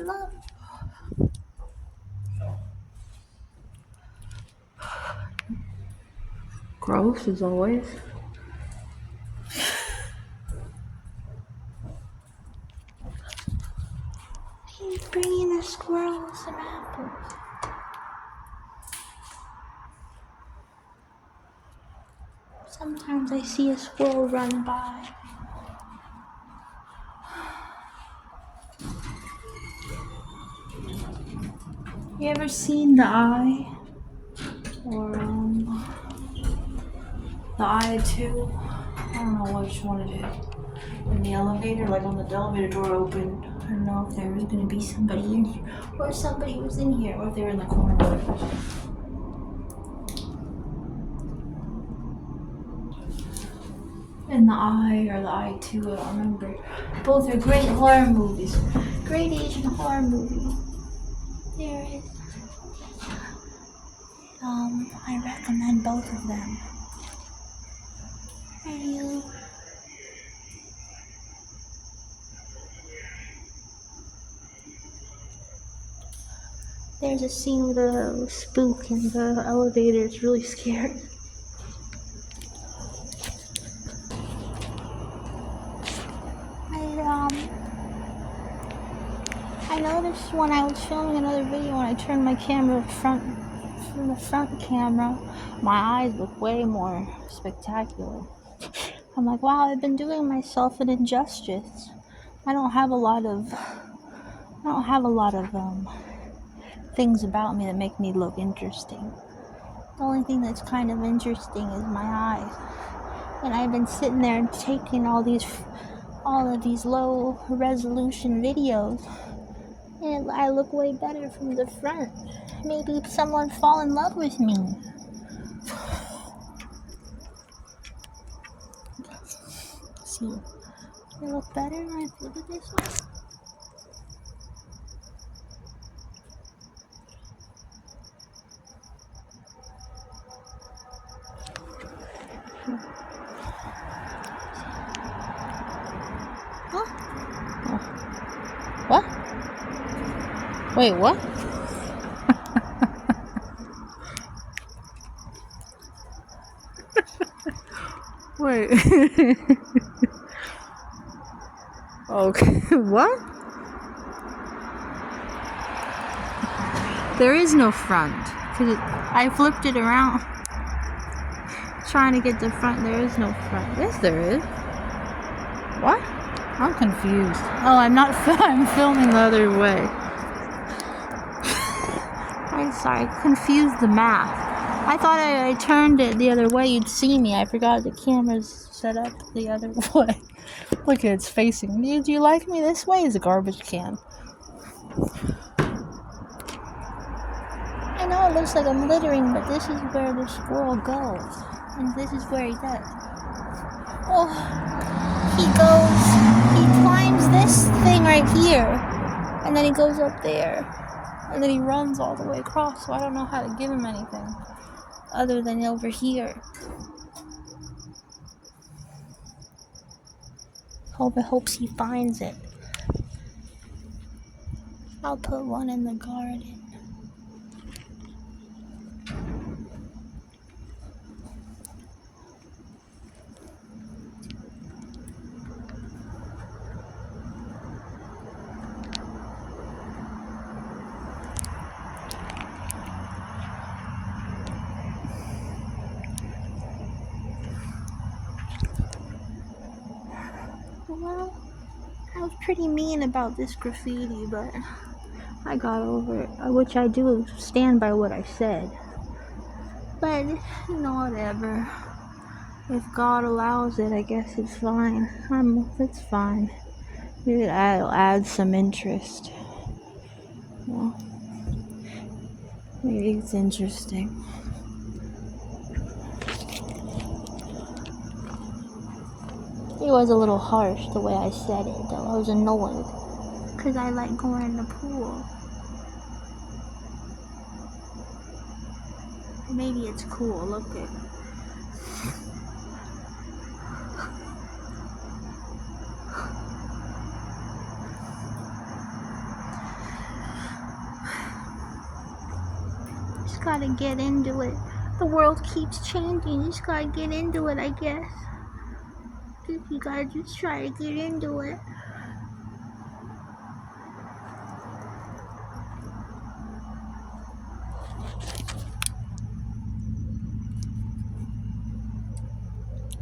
love. Gross as always. He's bringing the squirrel some apples. Sometimes I see a squirrel run by. You ever seen The Eye? Or, The Eye 2? I don't know which one it is. In the elevator, like when the elevator door opened, I don't know if there was going to be somebody in here, or if somebody was in here, or if they were in the corner. In The Eye or The Eye 2, I don't remember. Both are great horror movies. Great Asian horror movie. There is. I recommend both of them. Are you? There's a scene with a spook in the elevator. It's really scary. I noticed when I was filming another video, when I turned my camera from the front camera, my eyes look way more spectacular. I'm like, wow, I've been doing myself an injustice. I don't have a lot of things about me that make me look interesting. The only thing that's kind of interesting is my eyes. And I've been sitting there taking all of these low resolution videos, and I look way better from the front. Maybe someone fall in love with me. See, I look better when I flip it this way. What? Wait, what? Wait. Okay, what? There is no front. Cause I flipped it around. Trying to get the front. There is no front. Yes, there is. What? I'm confused. Oh, I'm filming the other way. I'm sorry, I confused the math. I thought I turned it the other way, you'd see me. I forgot the camera's set up the other way. Look, it's facing me. Do you like me this way? Is a garbage can. I know it looks like I'm littering, but this is where the squirrel goes. And this is where he does. Oh, he climbs this thing right here. And then he goes up there. And then he runs all the way across, so I don't know how to give him anything other than over here. Hopes he finds it. I'll put one in the garden. Well, I was pretty mean about this graffiti, but I got over it, which I do stand by what I said. But, whatever. If God allows it, I guess it's fine. It's fine. Maybe I'll add some interest. Well, maybe it's interesting. It was a little harsh the way I said it, though. I was annoyed. Because I like going in the pool. Maybe it's cool. Look at it. gotta get into it. The world keeps changing. You just gotta get into it, I guess. You gotta just try to get into it.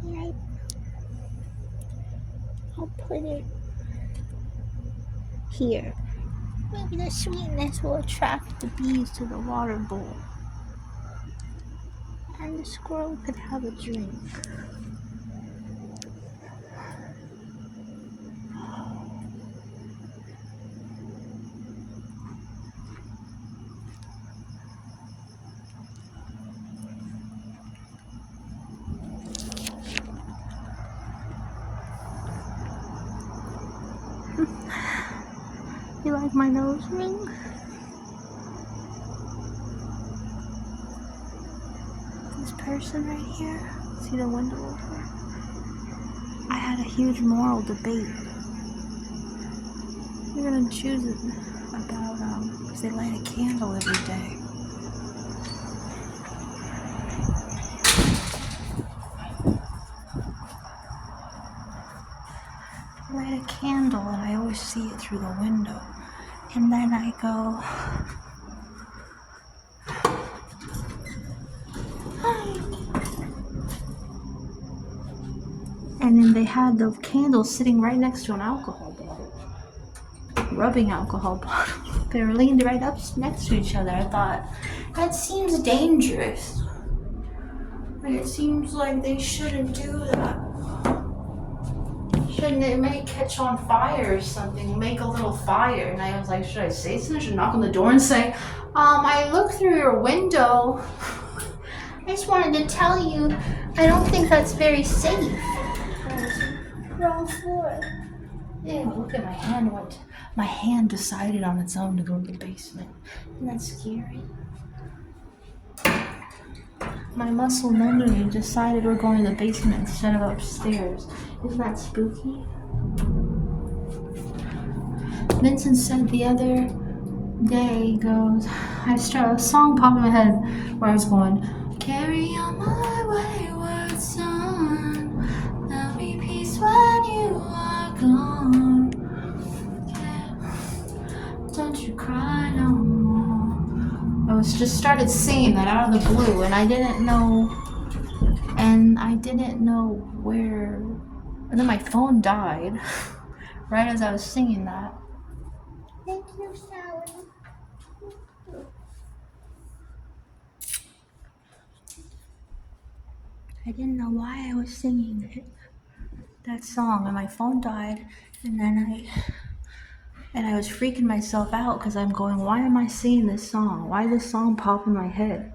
Alright. I'll put it here. Maybe the sweetness will attract the bees to the water bowl. And the squirrel could have a drink. You like my nose ring? This person right here, see the window over there? I had a huge moral debate. We're gonna choose it about, because they light a candle every day. I light a candle and I always see it through the window. And then I go, and then they had the candle sitting right next to an alcohol bottle. Rubbing alcohol bottle. They were leaned right up next to each other. I thought, that seems dangerous. Like, it seems like they shouldn't do that. Shouldn't it may catch on fire or something? Make a little fire. And I was like, should I say something? Should I knock on the door and say, I looked through your window. I just wanted to tell you, I don't think that's very safe. Wrong floor. Yeah, look at my hand. My hand decided on its own to go to the basement. Isn't that scary? My muscle memory decided we're going to the basement instead of upstairs. Isn't that spooky? Vincent said the other day, he goes, a song popped in my head where I was going, carry on my wayward son, there'll be peace when you are gone. Don't you cry no more. I just started singing that out of the blue, and I didn't know where, and then my phone died right as I was singing that. Thank you, Sally. I didn't know why I was singing that song, and my phone died, and then I was freaking myself out because I'm going, why am I singing this song? Why did this song pop in my head?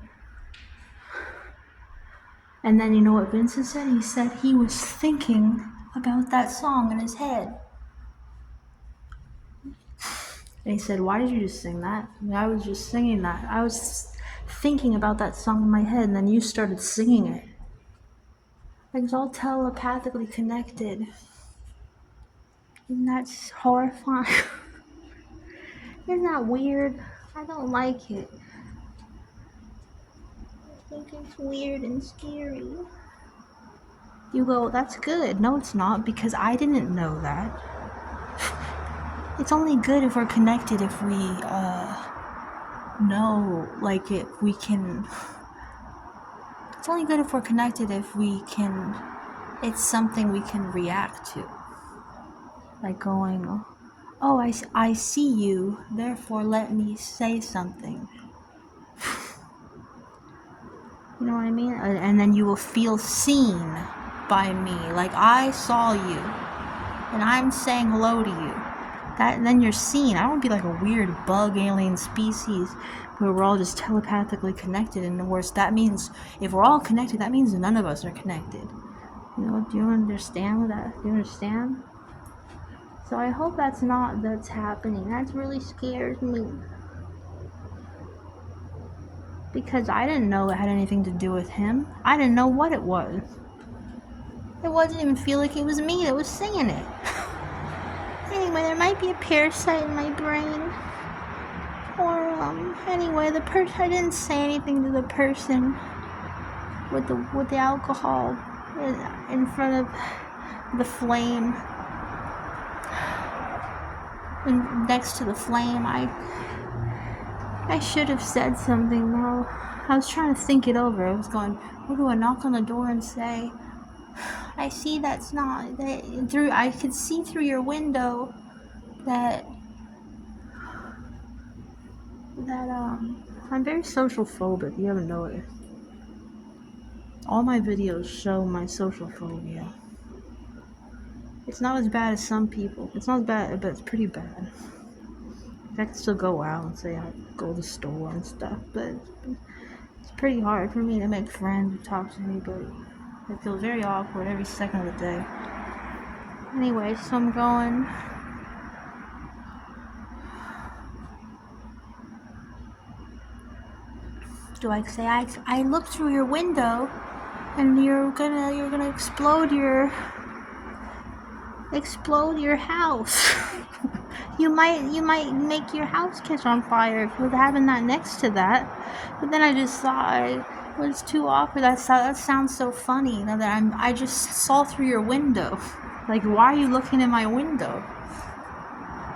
And then you know what Vincent said? He said he was thinking about that song in his head. And he said, why did you just sing that? I mean, I was just singing that. I was thinking about that song in my head, and then you started singing it. Like, it's all telepathically connected. And that's horrifying. Isn't that weird? I don't like it. I think it's weird and scary. You go, that's good. No, it's not, because I didn't know that. It's only good if we're connected, if we know, like, if we can. It's only good if we're connected, if we can. It's something we can react to. Like going, oh, I see you, therefore let me say something. You know what I mean? And then you will feel seen by me. Like, I saw you, and I'm saying hello to you. Then you're seen. I don't want to be like a weird bug alien species where we're all just telepathically connected. And worse, that means if we're all connected, that means none of us are connected. You know? Do you understand that? Do you understand? So I hope that's happening. That really scares me. Because I didn't know it had anything to do with him. I didn't know what it was. It wasn't even feel like it was me that was singing it. Anyway, there might be a parasite in my brain. Or anyway, I didn't say anything to the person with the alcohol in front of the flame, and next to the flame. I should have said something though. I was trying to think it over. I was going, what do I knock on the door and say? I see that's not that through. I could see through your window that I'm very social phobic. You haven't noticed. All my videos show my social phobia. It's not as bad as some people. It's not as bad, but it's pretty bad. I can still go out and say I go to the store and stuff, but it's pretty hard for me to make friends who talk to me, but I feel very awkward every second of the day. Anyway, so I'm going. Do I say I looked through your window and you're gonna explode your house. you might make your house catch on fire if you're having that next to that. But then I just thought it was too awkward. That sounds so funny. You know, that I just saw through your window. Like, why are you looking in my window?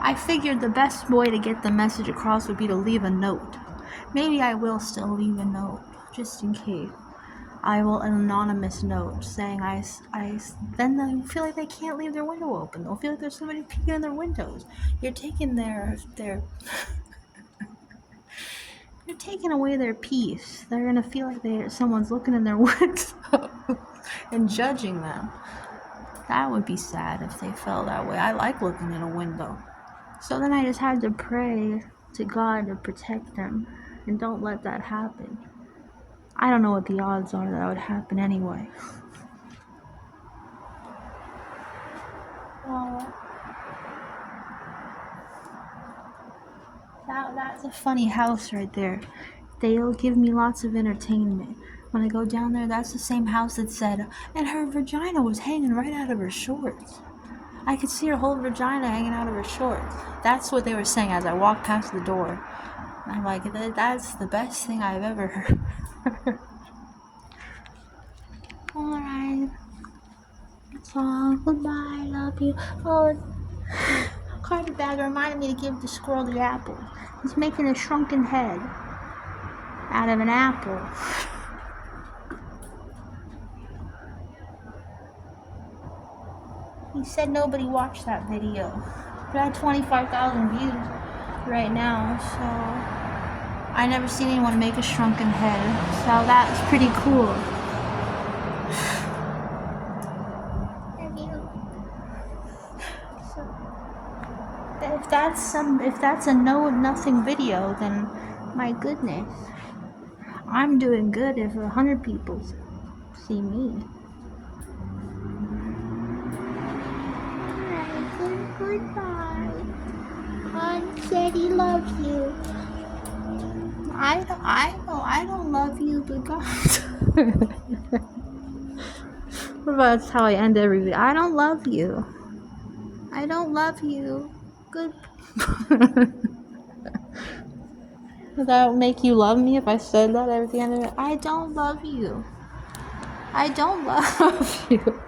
I figured the best way to get the message across would be to leave a note. Maybe I will still leave a note, just in case. I will an anonymous note saying then they'll feel like they can't leave their window open. They'll feel like there's somebody peeking in their windows. You're taking you're taking away their peace. They're gonna feel like someone's looking in their window and judging them. That would be sad if they felt that way. I like looking in a window. So then I just had to pray to God to protect them and don't let that happen. I don't know what the odds are that would happen anyway. Well, that's a funny house right there. They'll give me lots of entertainment. When I go down there, that's the same house that said, and her vagina was hanging right out of her shorts. I could see her whole vagina hanging out of her shorts. That's what they were saying as I walked past the door. I'm like, that's the best thing I've ever heard. Alright. That's all. Goodbye. Love you. Oh, Carter Bag reminded me to give the squirrel the apple. He's making a shrunken head out of an apple. He said nobody watched that video. But I had 25,000 views right now, so I never seen anyone make a shrunken head. So that's pretty cool. If that's a nothing video, then my goodness, I'm doing good if 100 people see me. Alright, goodbye. Aunt said he loves you. I don't love you, but God. What about that's how I end every video? I don't love you. I don't love you. Good. Would that make you love me if I said that at the end of it? I don't love you. I don't love you.